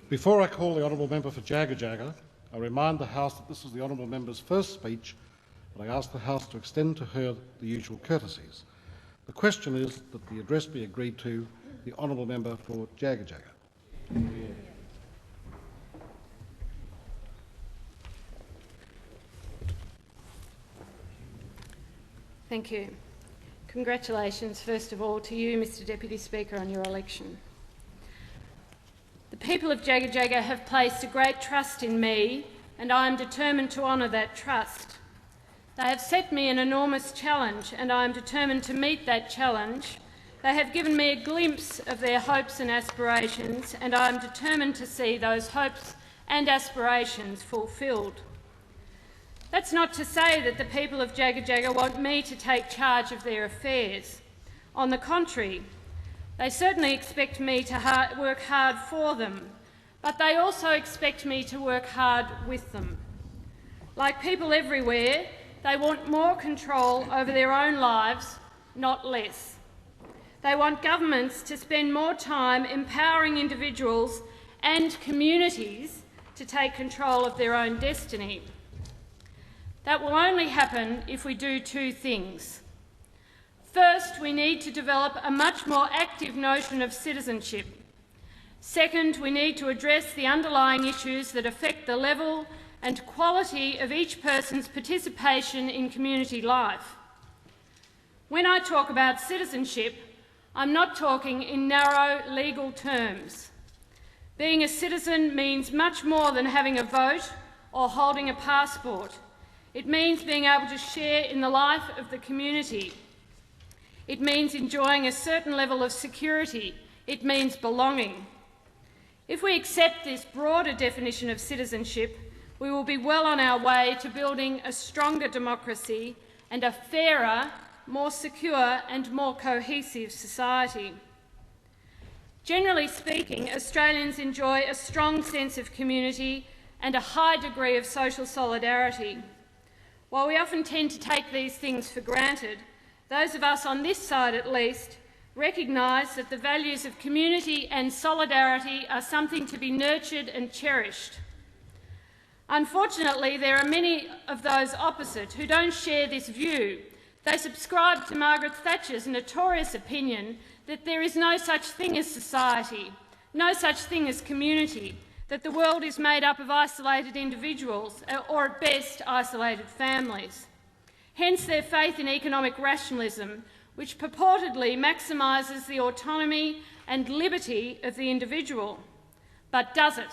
Before I call the honourable member for Jagga, I remind the House that this is the honourable member's first speech, and I ask the House to extend to her the usual courtesies. The question is that the address be agreed to. The honourable member for Jagga. Thank you. Congratulations, first of all, to you, Mr Deputy Speaker, on your election. The people of Jagga have placed a great trust in me, and I am determined to honour that trust. They have set me an enormous challenge, and I am determined to meet that challenge. They have given me a glimpse of their hopes and aspirations, and I am determined to see those hopes and aspirations fulfilled. That's not to say that the people of Jagga want me to take charge of their affairs. On the contrary, they certainly expect me to work hard for them, but they also expect me to work hard with them. Like people everywhere, they want more control over their own lives, not less. They want governments to spend more time empowering individuals and communities to take control of their own destiny. That will only happen if we do two things. First, we need to develop a much more active notion of citizenship. Second, we need to address the underlying issues that affect the level and quality of each person's participation in community life. When I talk about citizenship, I'm not talking in narrow legal terms. Being a citizen means much more than having a vote or holding a passport. It means being able to share in the life of the community. It means enjoying a certain level of security. It means belonging. If we accept this broader definition of citizenship, we will be well on our way to building a stronger democracy and a fairer, more secure and more cohesive society. Generally speaking, Australians enjoy a strong sense of community and a high degree of social solidarity. While we often tend to take these things for granted, those of us on this side at least recognise that the values of community and solidarity are something to be nurtured and cherished. Unfortunately, there are many of those opposite who don't share this view. They subscribe to Margaret Thatcher's notorious opinion that there is no such thing as society, no such thing as community, that the world is made up of isolated individuals, or at best isolated families. Hence their faith in economic rationalism, which purportedly maximises the autonomy and liberty of the individual. But does it?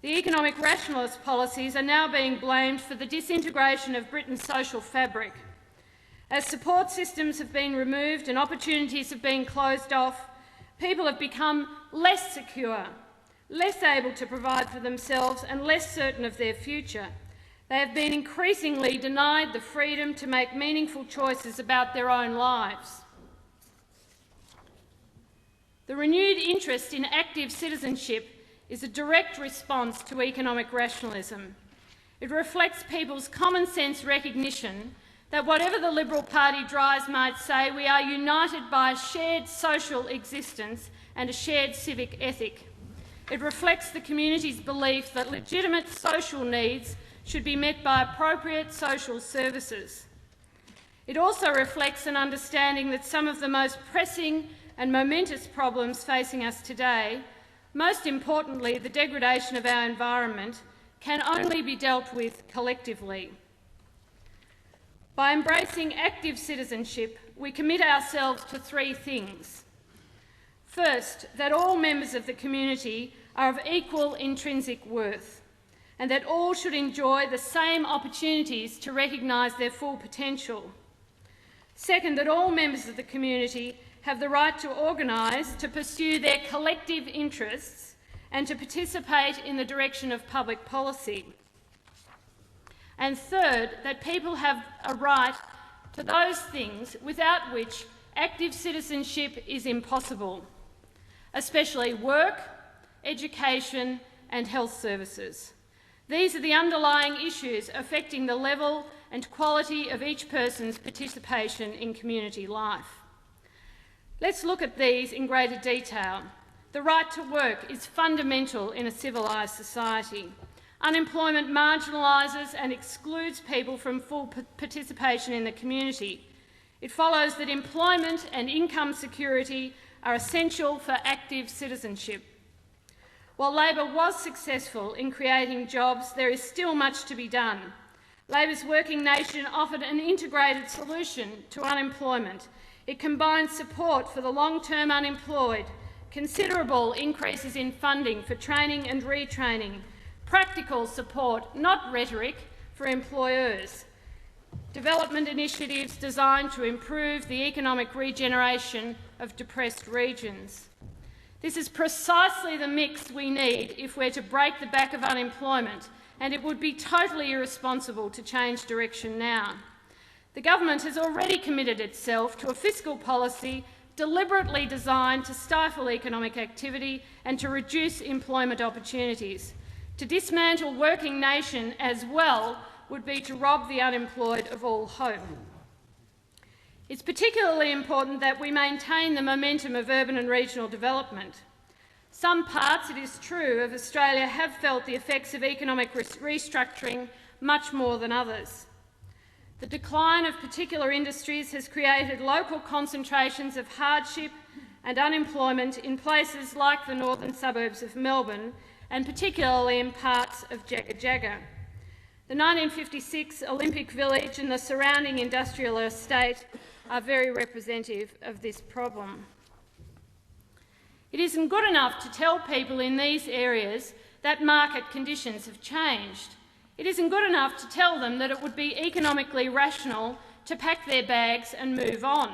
The economic rationalist policies are now being blamed for the disintegration of Britain's social fabric. As support systems have been removed and opportunities have been closed off, people have become less secure, less able to provide for themselves and less certain of their future. They have been increasingly denied the freedom to make meaningful choices about their own lives. The renewed interest in active citizenship is a direct response to economic rationalism. It reflects people's common sense recognition that whatever the Liberal Party drives might say, we are united by a shared social existence and a shared civic ethic. It reflects the community's belief that legitimate social needs should be met by appropriate social services. It also reflects an understanding that some of the most pressing and momentous problems facing us today, most importantly the degradation of our environment, can only be dealt with collectively. By embracing active citizenship, we commit ourselves to three things. First, that all members of the community are of equal intrinsic worth, and that all should enjoy the same opportunities to recognise their full potential. Second, that all members of the community have the right to organise, to pursue their collective interests, and to participate in the direction of public policy. And third, that people have a right to those things without which active citizenship is impossible, especially work, education and health services. These are the underlying issues affecting the level and quality of each person's participation in community life. Let's look at these in greater detail. the right to work is fundamental in a civilised society. Unemployment marginalises and excludes people from full participation in the community. It follows that employment and income security are essential for active citizenship. While Labor was successful in creating jobs, there is still much to be done. Labor's working nation offered an integrated solution to unemployment. It combined support for the long-term unemployed, considerable increases in funding for training and retraining, practical support, not rhetoric, for employers, development initiatives designed to improve the economic regeneration of depressed regions. This is precisely the mix we need if we're to break the back of unemployment, and it would be totally irresponsible to change direction now. The government has already committed itself to a fiscal policy deliberately designed to stifle economic activity and to reduce employment opportunities. To dismantle working nation as well would be to rob the unemployed of all hope. It's particularly important that we maintain the momentum of urban and regional development. Some parts, it is true, of Australia have felt the effects of economic restructuring much more than others. The decline of particular industries has created local concentrations of hardship and unemployment in places like the northern suburbs of Melbourne, and particularly in parts of Jagga Jagga. The 1956 Olympic Village and the surrounding industrial estate are very representative of this problem. It isn't good enough to tell people in these areas that market conditions have changed. It isn't good enough to tell them that it would be economically rational to pack their bags and move on.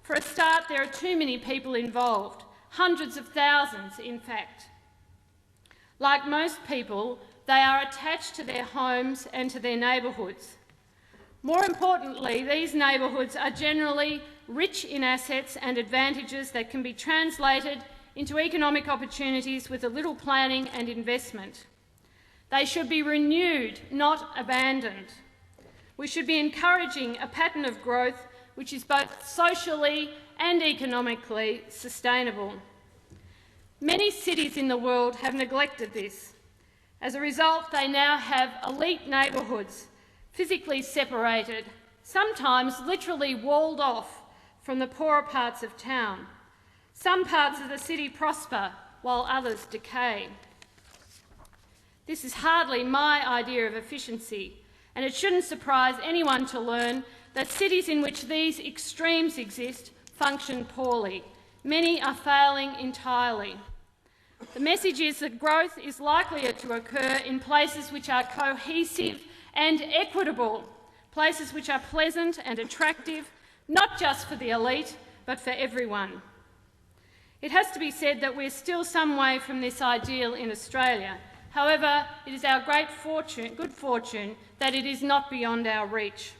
For a start, there are too many people involved, hundreds of thousands in fact. Like most people, they are attached to their homes and to their neighbourhoods. More importantly, these neighbourhoods are generally rich in assets and advantages that can be translated into economic opportunities with a little planning and investment. They should be renewed, not abandoned. We should be encouraging a pattern of growth which is both socially and economically sustainable. Many cities in the world have neglected this. As a result, they now have elite neighbourhoods, physically separated, sometimes literally walled off from the poorer parts of town. Some parts of the city prosper while others decay. This is hardly my idea of efficiency, and it shouldn't surprise anyone to learn that cities in which these extremes exist function poorly. Many are failing entirely. The message is that growth is likelier to occur in places which are cohesive and equitable, places which are pleasant and attractive, not just for the elite, but for everyone. It has to be said that we're still some way from this ideal in Australia. However, it is our good fortune that it is not beyond our reach.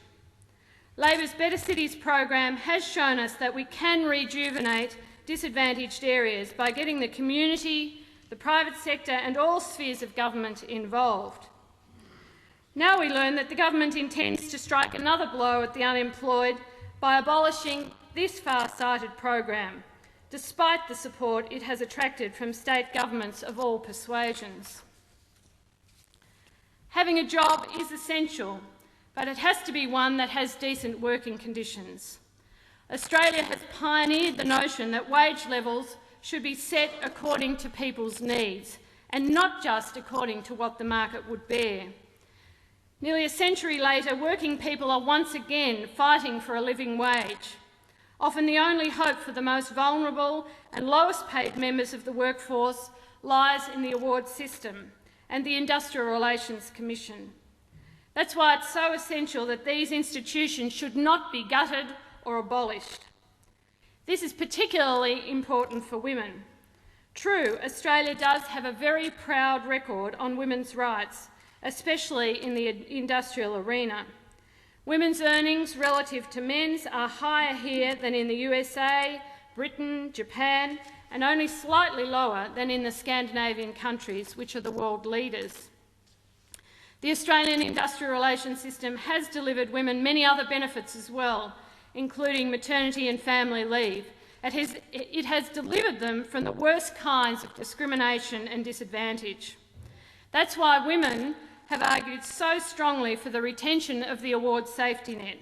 Labor's Better Cities program has shown us that we can rejuvenate disadvantaged areas by getting the community, the private sector and all spheres of government involved. Now we learn that the government intends to strike another blow at the unemployed by abolishing this far-sighted program, despite the support it has attracted from state governments of all persuasions. Having a job is essential, but it has to be one that has decent working conditions. Australia has pioneered the notion that wage levels should be set according to people's needs and not just according to what the market would bear. Nearly a century later, working people are once again fighting for a living wage. Often the only hope for the most vulnerable and lowest paid members of the workforce lies in the award system and the Industrial Relations Commission. That's why it's so essential that these institutions should not be gutted or abolished. This is particularly important for women. True, Australia does have a very proud record on women's rights, especially in the industrial arena. Women's earnings relative to men's are higher here than in the USA, Britain, Japan, and only slightly lower than in the Scandinavian countries, which are the world leaders. The Australian industrial relations system has delivered women many other benefits as well, including maternity and family leave, It has delivered them from the worst kinds of discrimination and disadvantage. That's why women have argued so strongly for the retention of the award safety net.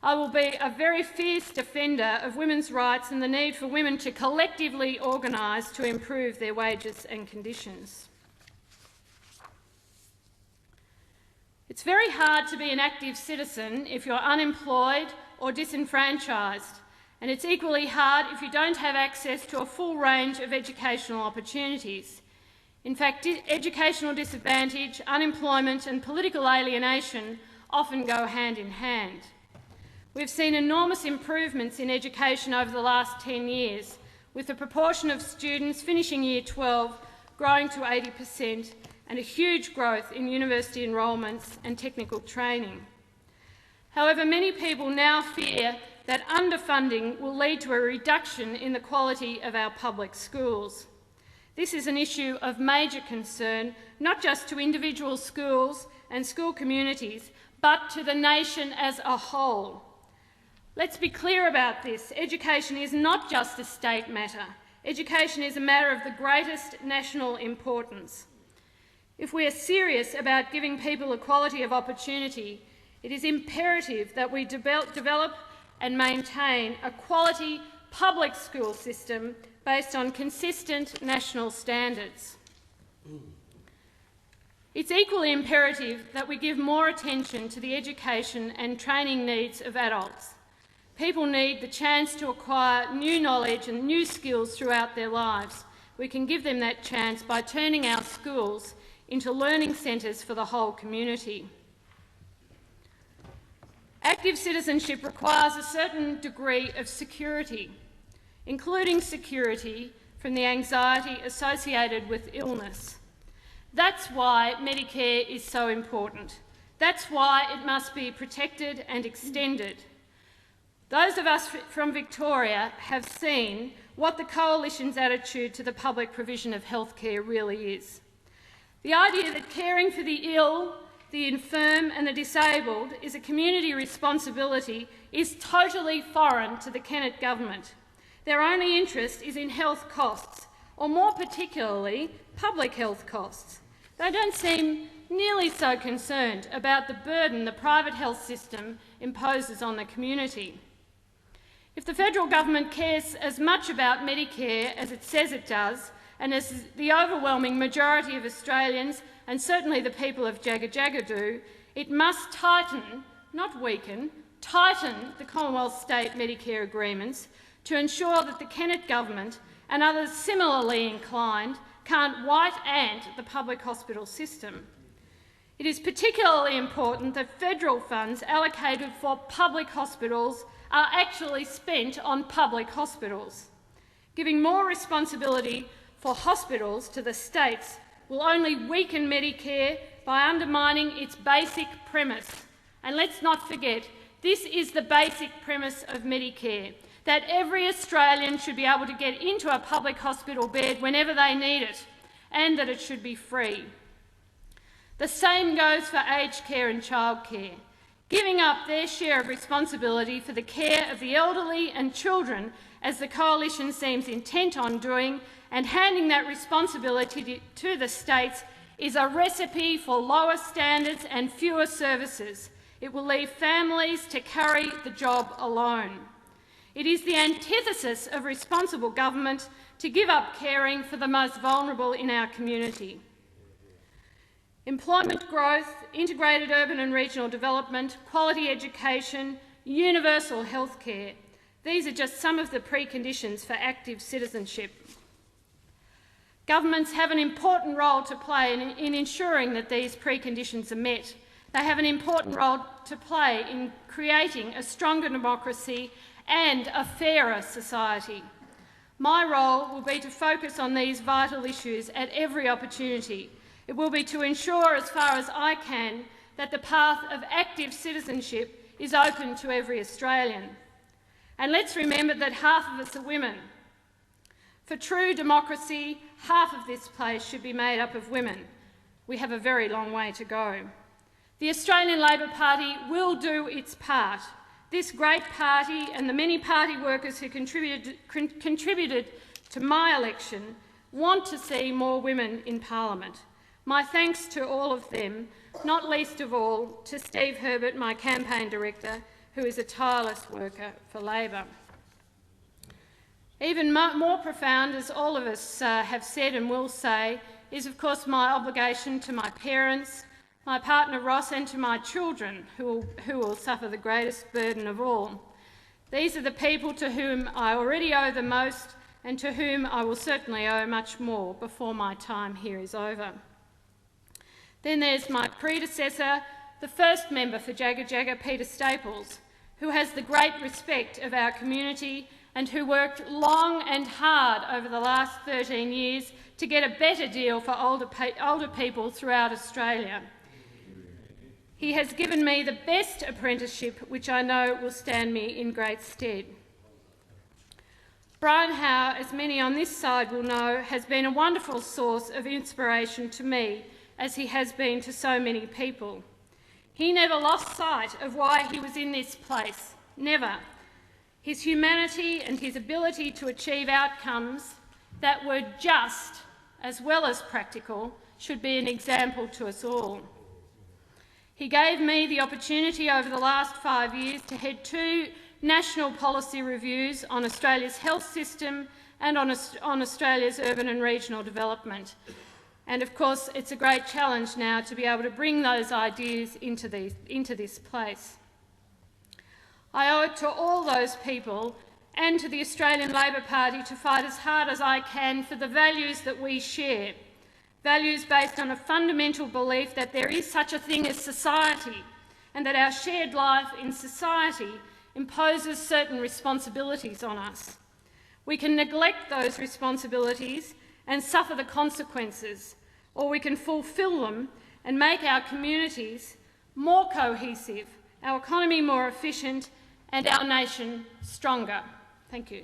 I will be a very fierce defender of women's rights and the need for women to collectively organise to improve their wages and conditions. It's very hard to be an active citizen if you're unemployed or disenfranchised, and it's equally hard if you don't have access to a full range of educational opportunities. In fact, educational disadvantage, unemployment and political alienation often go hand in hand. We've seen enormous improvements in education over the last 10 years, with the proportion of students finishing Year 12 growing to 80% and a huge growth in university enrolments and technical training. However, many people now fear that underfunding will lead to a reduction in the quality of our public schools. This is an issue of major concern, not just to individual schools and school communities, but to the nation as a whole. Let's be clear about this. Education is not just a state matter. Education is a matter of the greatest national importance. If we are serious about giving people equality of opportunity, it is imperative that we develop and maintain a quality public school system based on consistent national standards. It's equally imperative that we give more attention to the education and training needs of adults. People need the chance to acquire new knowledge and new skills throughout their lives. We can give them that chance by turning our schools into learning centres for the whole community. Active citizenship requires a certain degree of security, including security from the anxiety associated with illness. That's why Medicare is so important. That's why it must be protected and extended. Those of us from Victoria have seen what the Coalition's attitude to the public provision of healthcare really is. The idea that caring for the ill, the infirm and the disabled is a community responsibility is totally foreign to the Kennett government. Their only interest is in health costs, or more particularly, public health costs. They don't seem nearly so concerned about the burden the private health system imposes on the community. If the federal government cares as much about Medicare as it says it does, and as the overwhelming majority of Australians, and certainly the people of Jagga Jagga do, it must tighten, not weaken, tighten the Commonwealth state Medicare agreements to ensure that the Kennett government and others similarly inclined can't white ant the public hospital system. It is particularly important that federal funds allocated for public hospitals are actually spent on public hospitals. Giving more responsibility for hospitals to the states will only weaken Medicare by undermining its basic premise. And let's not forget, this is the basic premise of Medicare, that every Australian should be able to get into a public hospital bed whenever they need it, and that it should be free. The same goes for aged care and childcare. Giving up their share of responsibility for the care of the elderly and children, as the Coalition seems intent on doing, and handing that responsibility to the states is a recipe for lower standards and fewer services. It will leave families to carry the job alone. It is the antithesis of responsible government to give up caring for the most vulnerable in our community. Employment growth, integrated urban and regional development, quality education, universal health care. These are just some of the preconditions for active citizenship. Governments have an important role to play in ensuring that these preconditions are met. They have an important role to play in creating a stronger democracy and a fairer society. My role will be to focus on these vital issues at every opportunity. It will be to ensure, as far as I can, that the path of active citizenship is open to every Australian. And let's remember that half of us are women. For true democracy, half of this place should be made up of women. We have a very long way to go. The Australian Labor Party will do its part. this great party and the many party workers who contributed to my election want to see more women in Parliament. My thanks to all of them, not least of all to Steve Herbert, my campaign director, who is a tireless worker for Labor. Even more profound, as all of us have said and will say, is of course my obligation to my parents, my partner Ross, and to my children, who will suffer the greatest burden of all. These are the people to whom I already owe the most and to whom I will certainly owe much more before my time here is over. Then there's my predecessor, the first member for Jagga Jagga, Peter Staples, who has the great respect of our community and who worked long and hard over the last 13 years to get a better deal for older people throughout Australia. He has given me the best apprenticeship, which I know will stand me in great stead. Brian Howe, as many on this side will know, has been a wonderful source of inspiration to me, as he has been to so many people. He never lost sight of why he was in this place, never. His humanity and his ability to achieve outcomes that were just as well as practical should be an example to us all. He gave me the opportunity over the last 5 years to head 2 national policy reviews on Australia's health system and on Australia's urban and regional development. And of course, it's a great challenge now to be able to bring those ideas into this place. I owe it to all those people and to the Australian Labor Party to fight as hard as I can for the values that we share, values based on a fundamental belief that there is such a thing as society and that our shared life in society imposes certain responsibilities on us. We can neglect those responsibilities and suffer the consequences, or we can fulfil them and make our communities more cohesive, our economy more efficient and our nation stronger. Thank you.